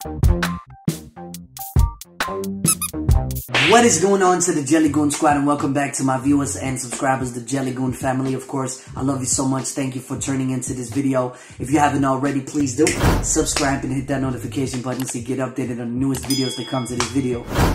What is going on to the JellyGoon squad, and welcome back to my viewers and subscribers, the JellyGoon family. Of course, I love you so much. Thank you for turning into this video. If you haven't already, please do subscribe and hit that notification button so you get updated on the newest videos that come to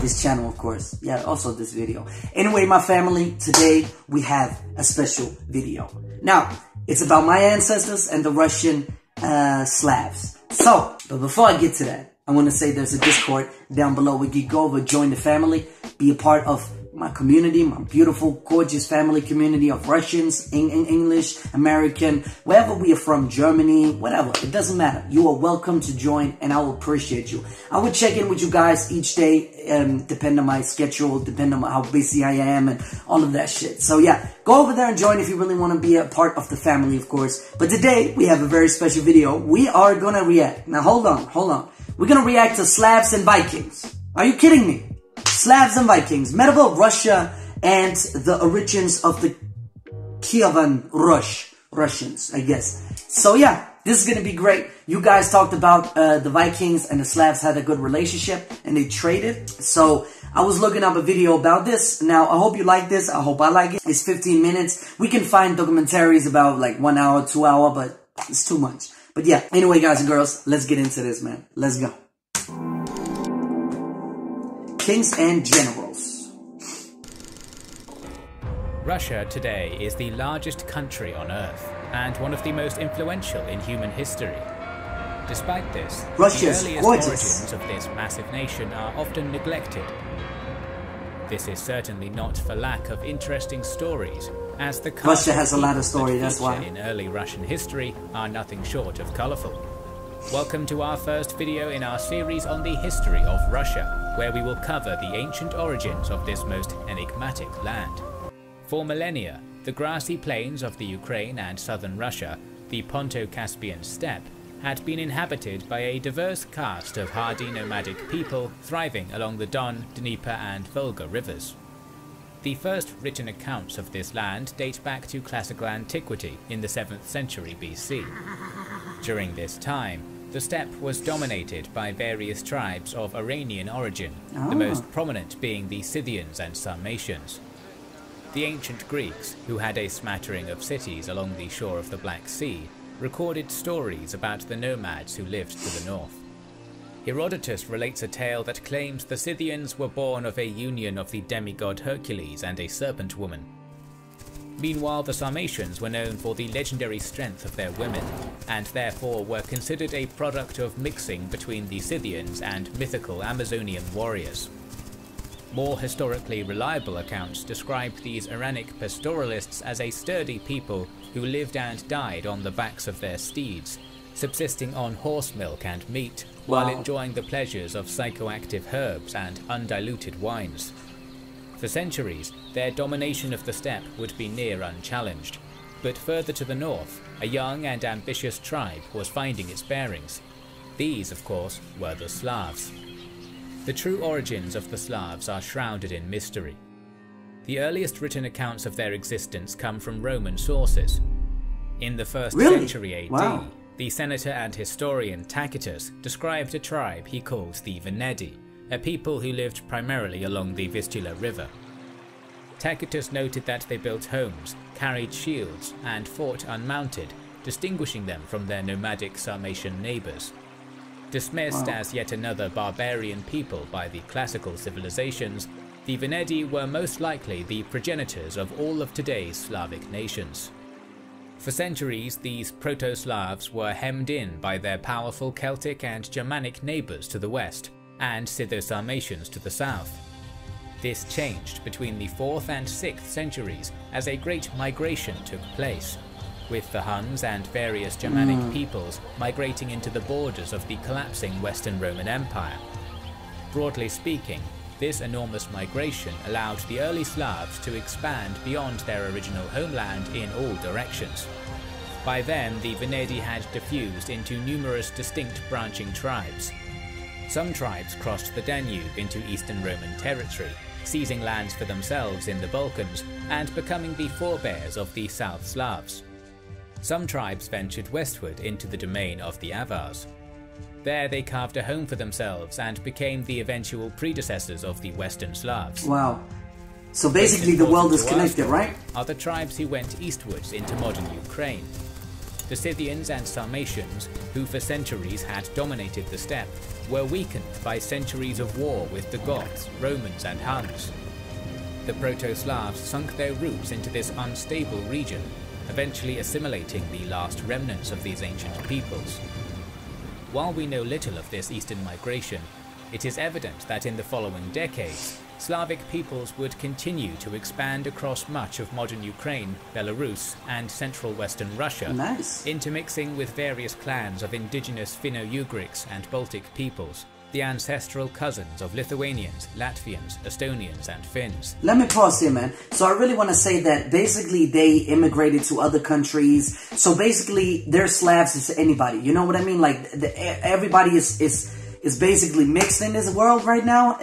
this channel, of course. Yeah, also this video. Anyway, my family, today we have a special video. Now, it's about my ancestors and the Russian Slavs. So, but before I get to that, I want to say there's a Discord down below where you can go over, join the family, be a part of my community, my beautiful, gorgeous family community of Russians, English, American, wherever we are from, Germany, whatever. It doesn't matter. You are welcome to join, and I will appreciate you. I will check in with you guys each day, depending on my schedule, depending on how busy I am, and all of that shit. So yeah, go over there and join if you really want to be a part of the family, of course. But today, we have a very special video. We are gonna react. Now, hold on. We're gonna react to Slavs and Vikings. Are you kidding me? Slavs and Vikings, medieval Russia and the origins of the Kievan Russians, I guess. So yeah, this is gonna be great. You guys talked about the Vikings and the Slavs had a good relationship and they traded. So I was looking up a video about this. Now, I hope you like this. I hope I like it. It's 15 minutes. We can find documentaries about like 1 hour, 2 hour, but it's too much. But yeah, anyway, guys and girls, let's get into this, man. Let's go. Kings and generals. Russia today is the largest country on Earth and one of the most influential in human history. Despite this, the earliest origins of this massive nation are often neglected. This is certainly not for lack of interesting stories, as the Russia has a lot of stories, that's why. In early Russian history are nothing short of colourful. Welcome to our first video in our series on the history of Russia, where we will cover the ancient origins of this most enigmatic land. For millennia, the grassy plains of the Ukraine and southern Russia, the Ponto-Caspian steppe, had been inhabited by a diverse caste of hardy nomadic people thriving along the Don, Dnieper and Volga rivers. The first written accounts of this land date back to classical antiquity in the 7th century BC. During this time, the steppe was dominated by various tribes of Iranian origin, the most prominent being the Scythians and Sarmatians. The ancient Greeks, who had a smattering of cities along the shore of the Black Sea, recorded stories about the nomads who lived to the north. Herodotus relates a tale that claims the Scythians were born of a union of the demigod Hercules and a serpent woman. Meanwhile, the Sarmatians were known for the legendary strength of their women, and therefore were considered a product of mixing between the Scythians and mythical Amazonian warriors. More historically reliable accounts describe these Iranic pastoralists as a sturdy people who lived and died on the backs of their steeds, subsisting on horse milk and meat, while enjoying the pleasures of psychoactive herbs and undiluted wines. For centuries, their domination of the steppe would be near unchallenged, but further to the north, a young and ambitious tribe was finding its bearings. These, of course, were the Slavs. The true origins of the Slavs are shrouded in mystery. The earliest written accounts of their existence come from Roman sources. In the 1st century AD, the senator and historian Tacitus described a tribe he called the Venedi, a people who lived primarily along the Vistula River. Tacitus noted that they built homes, carried shields, and fought unmounted, distinguishing them from their nomadic Sarmatian neighbours. Dismissed as yet another barbarian people by the classical civilizations, the Venedi were most likely the progenitors of all of today's Slavic nations. For centuries, these Proto-Slavs were hemmed in by their powerful Celtic and Germanic neighbours to the west, and Scytho-Sarmatians to the south. This changed between the 4th and 6th centuries as a great migration took place, with the Huns and various Germanic peoples migrating into the borders of the collapsing Western Roman Empire. Broadly speaking, this enormous migration allowed the early Slavs to expand beyond their original homeland in all directions. By then, the Venedi had diffused into numerous distinct branching tribes. Some tribes crossed the Danube into Eastern Roman territory, seizing lands for themselves in the Balkans and becoming the forebears of the South Slavs. Some tribes ventured westward into the domain of the Avars. There they carved a home for themselves and became the eventual predecessors of the Western Slavs. Wow. So basically the world is connected, right? Are the tribes who went eastwards into modern Ukraine. The Scythians and Sarmatians, who for centuries had dominated the steppe, were weakened by centuries of war with the Goths, Romans and Huns. The Proto-Slavs sunk their roots into this unstable region, eventually assimilating the last remnants of these ancient peoples. While we know little of this eastern migration, it is evident that in the following decades, Slavic peoples would continue to expand across much of modern Ukraine, Belarus, and central western Russia, intermixing with various clans of indigenous Finno-Ugrics and Baltic peoples, the ancestral cousins of Lithuanians, Latvians, Estonians, and Finns. Let me pause here, man. So I really want to say that basically they immigrated to other countries. So basically they're Slavs as anybody. You know what I mean? Like everybody is basically mixed in this world right now.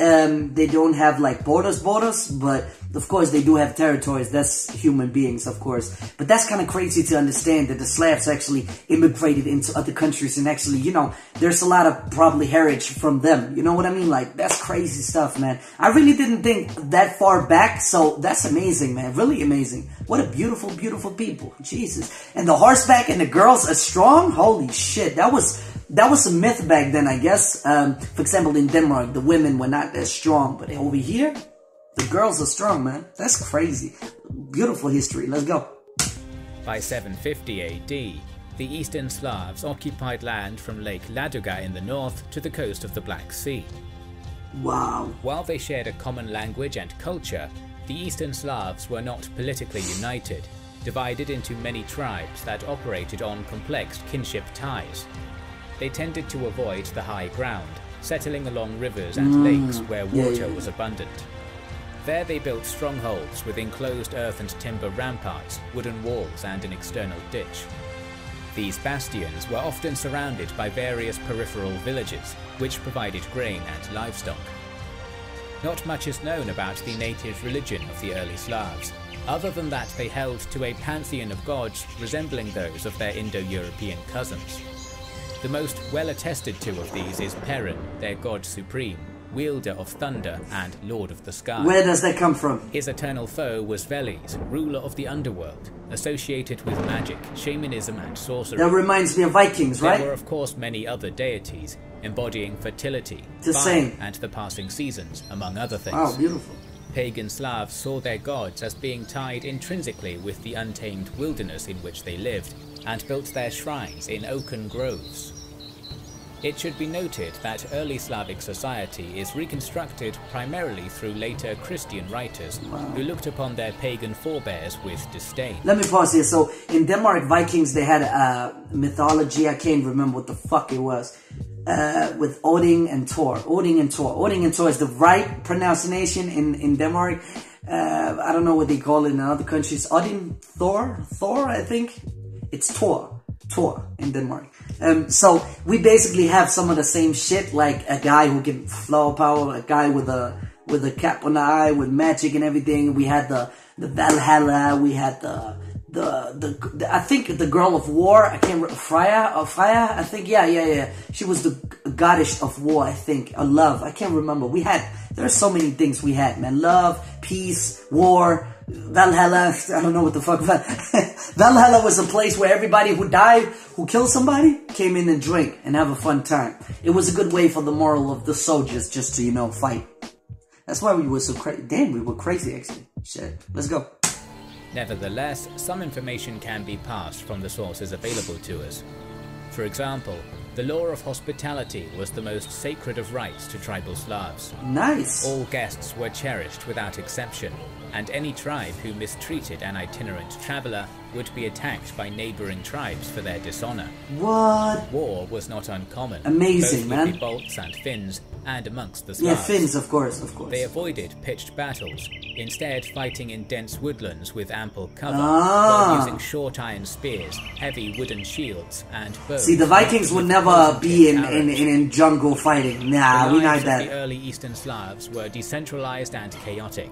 They don't have like borders, but of course they do have territories. That's human beings, of course. But that's kind of crazy to understand that the Slavs actually immigrated into other countries and actually, you know, there's a lot of probably heritage from them. You know what I mean? Like, that's crazy stuff, man. I really didn't think that far back, so that's amazing, man. Really amazing. What a beautiful, beautiful people. Jesus. And the horseback and the girls are strong? Holy shit. That was a myth back then, I guess. For example, in Denmark, the women were not that strong. But over here, the girls are strong, man. That's crazy. Beautiful history. Let's go. By 750 AD, the Eastern Slavs occupied land from Lake Ladoga in the north to the coast of the Black Sea. Wow. While they shared a common language and culture, the Eastern Slavs were not politically united, divided into many tribes that operated on complex kinship ties. They tended to avoid the high ground, settling along rivers and lakes where water was abundant. There they built strongholds with enclosed earth and timber ramparts, wooden walls and an external ditch. These bastions were often surrounded by various peripheral villages, which provided grain and livestock. Not much is known about the native religion of the early Slavs, other than that they held to a pantheon of gods resembling those of their Indo-European cousins. The most well-attested to of these is Perun, their god supreme, wielder of thunder and lord of the sky. Where does that come from? His eternal foe was Veles, ruler of the underworld, associated with magic, shamanism and sorcery. That reminds me of Vikings, right? There were of course many other deities, embodying fertility, the same, and the passing seasons, among other things. Oh, beautiful. Pagan Slavs saw their gods as being tied intrinsically with the untamed wilderness in which they lived, and built their shrines in oaken groves. It should be noted that early Slavic society is reconstructed primarily through later Christian writers who looked upon their pagan forebears with disdain. Let me pause here. So in Denmark, Vikings, they had a mythology, I can't remember what the fuck it was, with Odin and Thor. Odin and Thor. Odin and Thor is the right pronunciation in Denmark. I don't know what they call it in other countries. Odin, Thor, I think. It's Thor in Denmark. So we basically have some of the same shit, like a guy who can flower power, a guy with a cap on the eye, with magic and everything. We had the Valhalla, we had the I think the girl of war, I can't remember, Freya, I think, yeah. She was the goddess of war, I think, or love, I can't remember. There are so many things we had, man. Love, peace, war, Valhalla, I don't know what the fuck, but Valhalla was a place where everybody who died, who killed somebody, came in and drank and have a fun time. It was a good way for the moral of the soldiers just to, you know, fight. That's why we were so crazy. Damn, we were crazy actually. Shit, let's go. Nevertheless, some information can be passed from the sources available to us. For example, the law of hospitality was the most sacred of rights to tribal Slavs. Nice. All guests were cherished without exception, and any tribe who mistreated an itinerant traveller would be attacked by neighbouring tribes for their dishonour. What? War was not uncommon. Amazing, both man. With the Balts and Finns, and amongst the Slavs. Yeah, Finns, of course. They avoided pitched battles, instead fighting in dense woodlands with ample cover, while using short iron spears, heavy wooden shields, and bows. See, the Vikings would never be in jungle fighting. Nah, we not that. The early Eastern Slavs were decentralized and chaotic,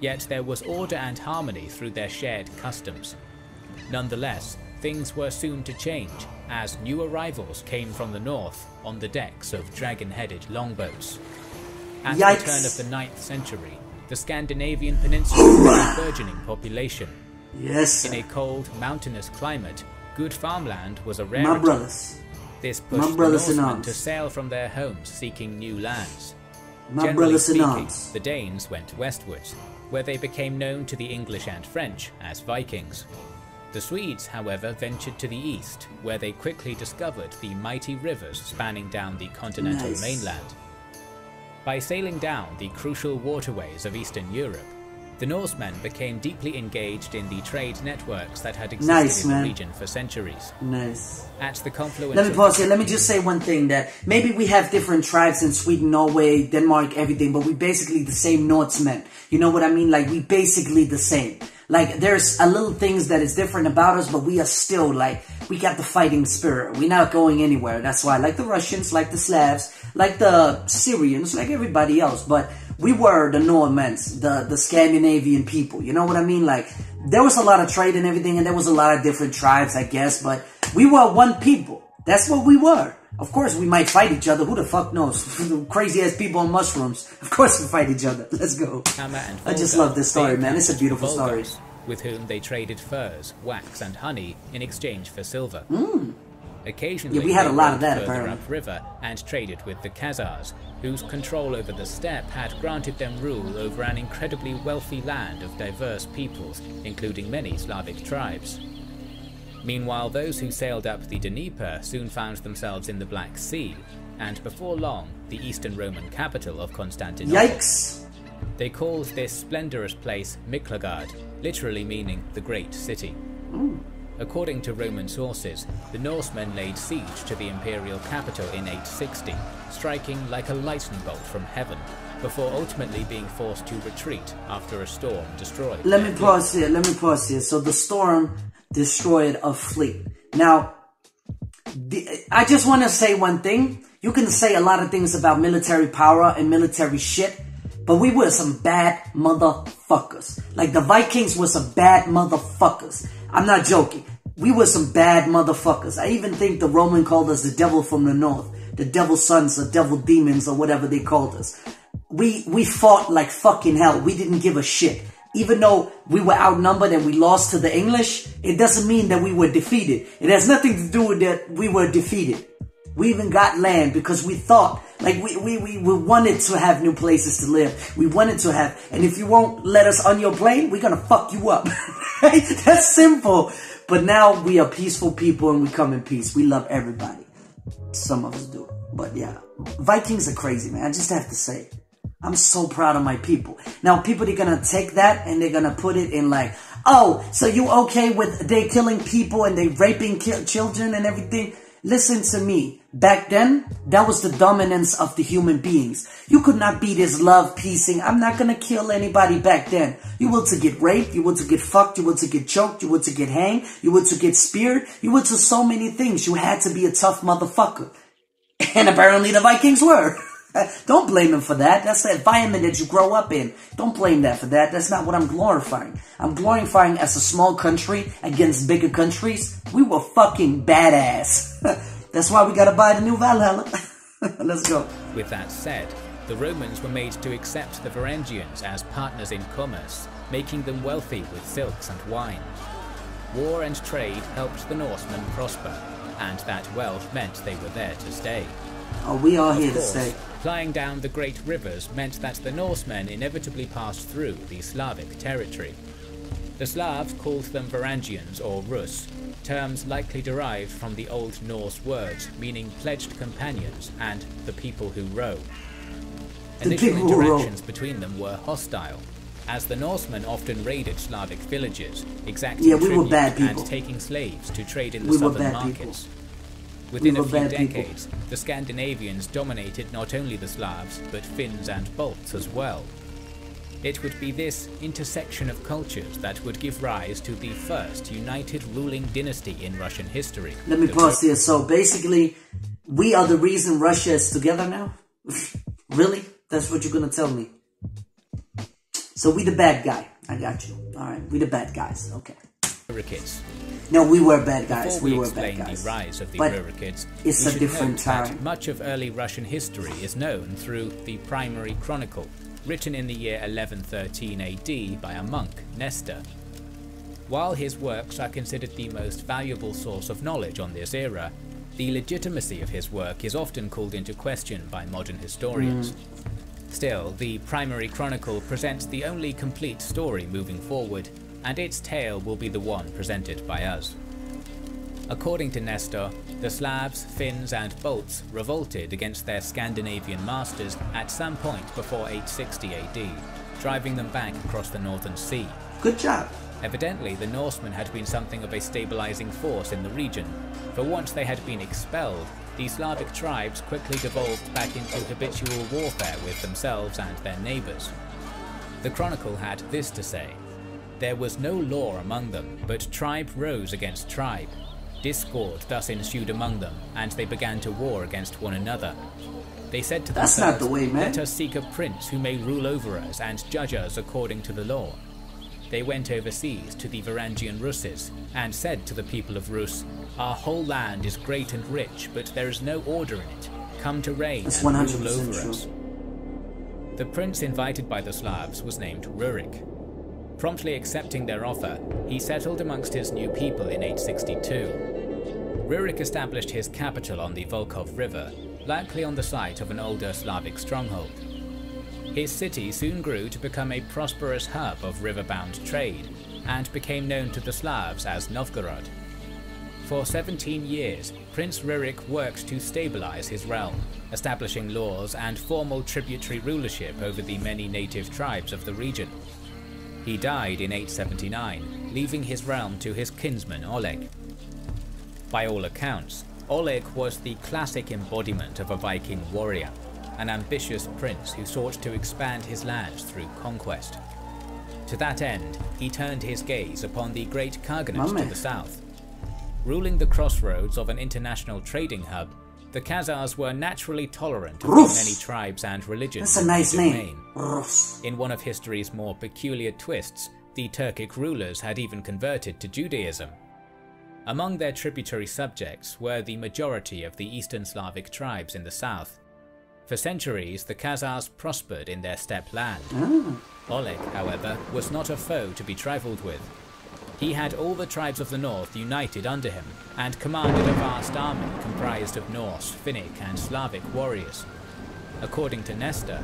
yet there was order and harmony through their shared customs. Nonetheless, things were soon to change, as new arrivals came from the north on the decks of dragon-headed longboats. At the turn of the 9th century, the Scandinavian peninsula had a burgeoning population. Yes. In a cold, mountainous climate, good farmland was a rarity. My brothers. This pushed the Norsemen to sail from their homes seeking new lands. Generally speaking, the Danes went westwards, where they became known to the English and French as Vikings. The Swedes, however, ventured to the east, where they quickly discovered the mighty rivers spanning down the continental mainland. By sailing down the crucial waterways of Eastern Europe, the Norsemen became deeply engaged in the trade networks that had existed in the region for centuries. At the confluence Let me pause here. Let me just say one thing, that maybe we have different tribes in Sweden, Norway, Denmark, everything, but we basically the same Norsemen. You know what I mean? Like, we basically the same. Like, there's a little things that is different about us, but we are still, like, we got the fighting spirit. We're not going anywhere. That's why, like the Russians, like the Slavs, like the Syrians, like everybody else. But we were the Normans, the Scandinavian people. You know what I mean? Like, there was a lot of trade and everything, and there was a lot of different tribes, I guess. But we were one people. That's what we were. Of course, we might fight each other. Who the fuck knows? Crazy-ass people on mushrooms. Of course we fight each other. Let's go. I just love this story, man. It's a beautiful story. With whom they traded furs, wax, and honey in exchange for silver. Occasionally, we had a lot of that, further apparently. upriver and traded with the Khazars, whose control over the steppe had granted them rule over an incredibly wealthy land of diverse peoples, including many Slavic tribes. Meanwhile, those who sailed up the Dnieper soon found themselves in the Black Sea, and before long, the Eastern Roman capital of Constantinople. Yikes! They called this splendorous place Miklagard, literally meaning the Great City. According to Roman sources, the Norsemen laid siege to the imperial capital in 860, striking like a lightning bolt from heaven, before ultimately being forced to retreat after a storm destroyed. Let me pause here. So the storm destroyed a fleet. Now, I just want to say one thing. You can say a lot of things about military power and military shit, but we were some bad motherfuckers. Like, the Vikings were some bad motherfuckers. I'm not joking. We were some bad motherfuckers. I even think the Roman called us the devil from the north. The devil sons or devil demons or whatever they called us. We fought like fucking hell. We didn't give a shit. Even though we were outnumbered and we lost to the English, it doesn't mean that we were defeated. It has nothing to do with that we were defeated. We even got land because we thought, like, we wanted to have new places to live. We wanted to have, and if you won't let us on your plane, we're gonna fuck you up. That's simple. But now we are peaceful people and we come in peace. We love everybody. Some of us do. But yeah, Vikings are crazy, man. I just have to say. I'm so proud of my people. Now, people, they're gonna take that and they're gonna put it in like, oh, so you okay with they killing people and they raping children and everything? Listen to me. Back then, that was the dominance of the human beings. You could not be this love piecing. I'm not gonna kill anybody back then. You were to get raped, you were to get fucked, you were to get choked, you were to get hanged, you were to get speared, you were to so many things. You had to be a tough motherfucker. And apparently the Vikings were. Don't blame them for that. That's the environment that you grow up in. Don't blame that for that. That's not what I'm glorifying. I'm glorifying as a small country against bigger countries. We were fucking badass. That's why we gotta buy the new Valhalla. Let's go. With that said, the Romans were made to accept the Varangians as partners in commerce, making them wealthy with silks and wine. War and trade helped the Norsemen prosper, and that wealth meant they were there to stay. Oh, we are here to stay. Flying down the great rivers meant that the Norsemen inevitably passed through the Slavic territory. The Slavs called them Varangians or Rus, terms likely derived from the Old Norse words meaning pledged companions and the people who row. Initial interactions between them were hostile, as the Norsemen often raided Slavic villages, exacting tribute and taking slaves to trade in the southern markets. Within a few decades, the Scandinavians dominated not only the Slavs, but Finns and Balts as well. It would be this intersection of cultures that would give rise to the first united ruling dynasty in Russian history. Let me pause here. So basically, we are the reason Russia is together now? Really? That's what you're gonna tell me? So we the bad guy. I got you. Alright, we the bad guys. Okay. Rurikids. No, we were bad guys. Before we were explain bad guys. the rise of the But Rurikids, it's we a should different note that time. much of early Russian history is known through the Primary Chronicle, written in the year 1113 AD by a monk, Nestor. While his works are considered the most valuable source of knowledge on this era, the legitimacy of his work is often called into question by modern historians. Still, the Primary Chronicle presents the only complete story moving forward, and its tale will be the one presented by us. According to Nestor, the Slavs, Finns and Balts revolted against their Scandinavian masters at some point before 860 AD, driving them back across the Northern Sea. Good job. Evidently, the Norsemen had been something of a stabilizing force in the region, for once they had been expelled, the Slavic tribes quickly devolved back into habitual warfare with themselves and their neighbours. The Chronicle had this to say: "There was no law among them, but tribe rose against tribe. Discord thus ensued among them, and they began to war against one another. They said to That's themselves, not the way, man. let us seek a prince who may rule over us and judge us according to the law. They went overseas to the Varangian Russes and said to the people of Rus, our whole land is great and rich, but there is no order in it. Come to reign That's and 100% rule over true. us." The prince invited by the Slavs was named Rurik. Promptly accepting their offer, he settled amongst his new people in 862. Rurik established his capital on the Volkhov River, likely on the site of an older Slavic stronghold. His city soon grew to become a prosperous hub of riverbound trade, and became known to the Slavs as Novgorod. For 17 years, Prince Rurik worked to stabilize his realm, establishing laws and formal tributary rulership over the many native tribes of the region. He died in 879, leaving his realm to his kinsman Oleg. By all accounts, Oleg was the classic embodiment of a Viking warrior, an ambitious prince who sought to expand his lands through conquest. To that end, he turned his gaze upon the Great Khaganate to the south. Ruling the crossroads of an international trading hub, the Khazars were naturally tolerant of the many tribes and religions. That's a nice name. In one of history's more peculiar twists, the Turkic rulers had even converted to Judaism. Among their tributary subjects were the majority of the Eastern Slavic tribes in the south. For centuries, the Khazars prospered in their steppe land. Oleg, however, was not a foe to be trifled with. He had all the tribes of the north united under him, and commanded a vast army comprised of Norse, Finnic and Slavic warriors. According to Nestor,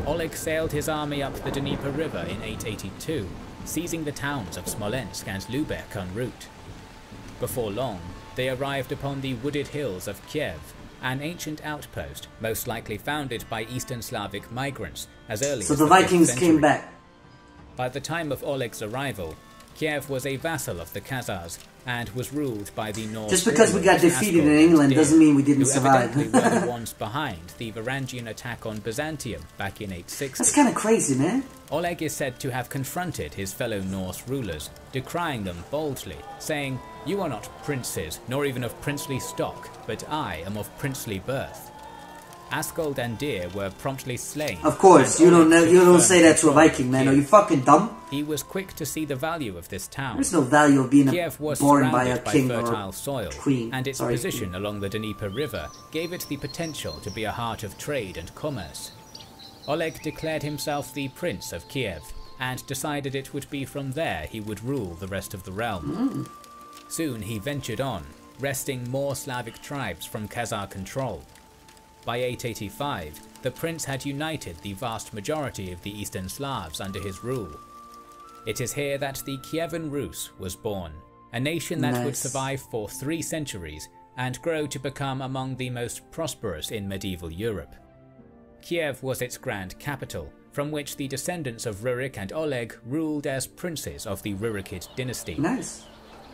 Oleg sailed his army up the Dnieper River in 882, seizing the towns of Smolensk and Lubeck en route. Before long, they arrived upon the wooded hills of Kiev, an ancient outpost most likely founded by Eastern Slavic migrants as early as the Vikings came back. By the time of Oleg's arrival, Kiev was a vassal of the Khazars and was ruled by the Norse. Just because we got defeated in England doesn't mean we didn't survive. Who evidently were the ones behind the Varangian attack on Byzantium back in 860. That's kind of crazy, man. Oleg is said to have confronted his fellow Norse rulers, decrying them boldly, saying, "You are not princes, nor even of princely stock, but I am of princely birth." Askold and Deer were promptly slain. Of course, you don't say that to a Viking, man. Are you fucking dumb? He was quick to see the value of this town. There's no value of being Kiev was born by a surrounded by king fertile or soil, queen. and its position along the Dnieper River gave it the potential to be a heart of trade and commerce. Oleg declared himself the Prince of Kiev, and decided it would be from there he would rule the rest of the realm. Soon he ventured on, wresting more Slavic tribes from Khazar control. By 885, the prince had united the vast majority of the Eastern Slavs under his rule. It is here that the Kievan Rus was born, a nation that would survive for 3 centuries and grow to become among the most prosperous in medieval Europe. Kiev was its grand capital, from which the descendants of Rurik and Oleg ruled as princes of the Rurikid dynasty. Nice.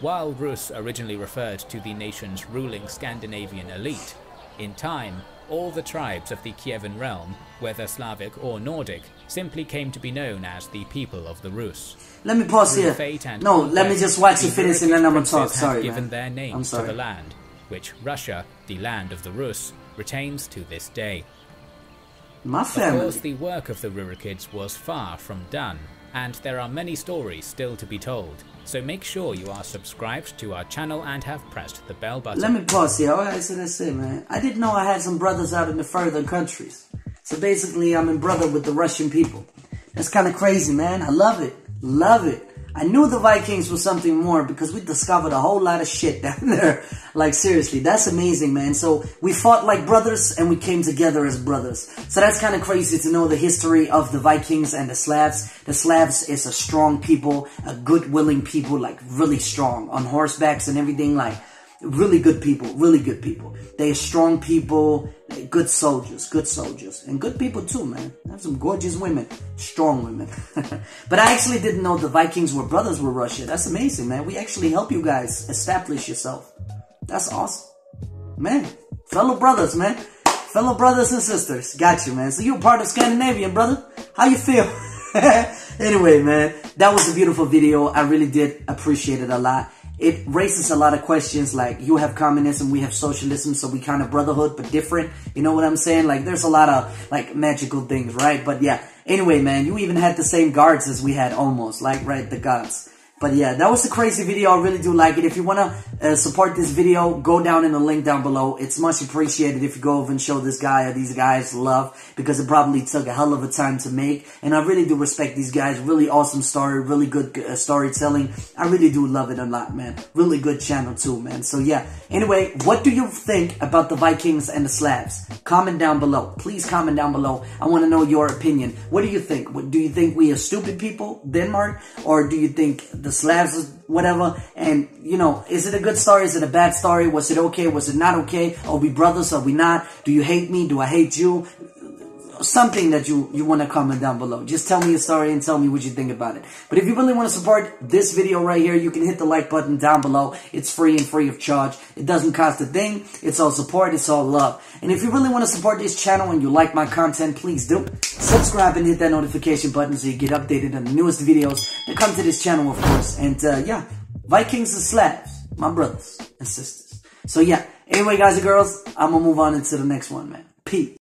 While Rus originally referred to the nation's ruling Scandinavian elite, in time, all the tribes of the Kievan realm, whether Slavic or Nordic, simply came to be known as the people of the Rus. Let me pause here. No, let me just watch you finish and then I'm gonna talk. Sorry, man. Given their names to the land, which Russia, the land of the Rus, retains to this day. My family. Of course, the work of the Rurikids was far from done, and there are many stories still to be told, so make sure you are subscribed to our channel and have pressed the bell button. Let me pause here. Alright, so that's it, man. I didn't know I had some brothers out in the further countries. So basically, I'm in brother with the Russian people. That's kind of crazy, man. I love it. Love it. I knew the Vikings was something more because we discovered a whole lot of shit down there. Like, seriously, that's amazing, man. So we fought like brothers and we came together as brothers. So that's kind of crazy to know the history of the Vikings and the Slavs. The Slavs is a strong people, a good, willing people, like really strong on horsebacks and everything, like really good people, really good people. They are strong people, good soldiers, and good people too, man. I have some gorgeous women, strong women. But I actually didn't know the Vikings were brothers with Russia. That's amazing, man. We actually help you guys establish yourself. That's awesome. Man, fellow brothers, man. Fellow brothers and sisters. Got you, man. So you're part of Scandinavian, brother. How you feel? Anyway, man, that was a beautiful video. I really did appreciate it a lot. It raises a lot of questions, like you have communism, we have socialism, so we kind of brotherhood, but different. You know what I'm saying? Like there's a lot of like magical things, right? But yeah, anyway, man, you even had the same guards as we had almost, like, right, the gods. But yeah, that was a crazy video. I really do like it. If you want to support this video, go down in the link down below. It's much appreciated if you go over and show this guy or these guys love, because it probably took a hell of a time to make. And I really do respect these guys. Really awesome story. Really good storytelling. I really do love it a lot, man. Really good channel too, man. So yeah. Anyway, what do you think about the Vikings and the Slavs? Comment down below. Please comment down below. I want to know your opinion. What do you think? Do you think we are stupid people, Denmark? Or do you think the Slavs, whatever? And, you know, is it a good story? Is it a bad story? Was it okay? Was it not okay? Are we brothers? Are we not? Do you hate me? Do I hate you? Something that you want to comment down below. Just tell me your story and tell me what you think about it. But if you really want to support this video right here, you can hit the like button down below. It's free and free of charge. It doesn't cost a thing. It's all support. It's all love. And if you really want to support this channel and you like my content, please do subscribe and hit that notification button so you get updated on the newest videos that come to this channel, of course. And yeah, Vikings and Slavs, my brothers and sisters. So yeah, anyway, guys and girls, I'm gonna move on into the next one, man. Peace.